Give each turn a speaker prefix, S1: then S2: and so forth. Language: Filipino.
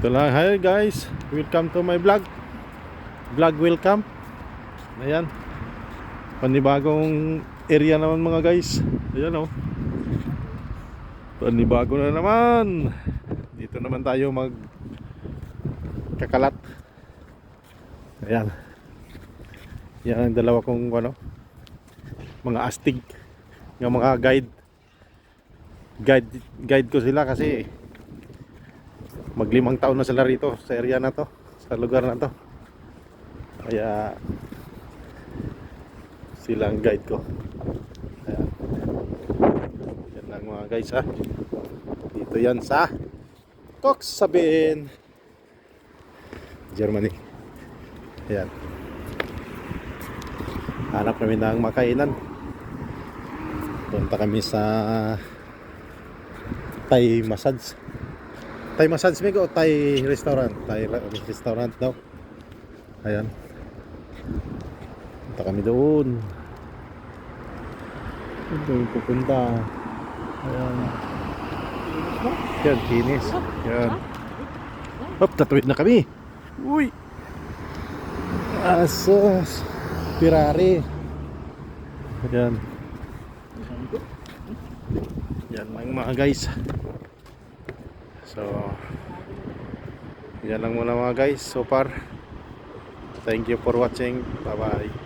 S1: So lang, hi guys, welcome to my vlog. Welcome. Ayan, panibagong area naman mga guys. Ayan oh, panibago na naman. Dito naman tayo magkakalat. Ayan, yan ang dalawa kong mga astig, yung mga guide ko sila kasi mag5 taon na sila rito sa area na to, sa lugar na to. Kaya silang guide ko. Ayan. Yan lang mga guys ha. Dito yan sa Cuxhaven, Germany. Ayan. Hanap kami ng makainan. Punta kami sa Thai massage. Thai massage migo, Thai restaurant. Thai restaurant daw. Ayan. Punta kami doon. Doon pupunta. Ayan. Yan, kinis. Yan. Hop, tatuwid na kami. Uy. Asos. Pirari. Ayan. Yan lang mga guys. So, yan lang muna mga guys so far. Thank you for watching. Bye bye.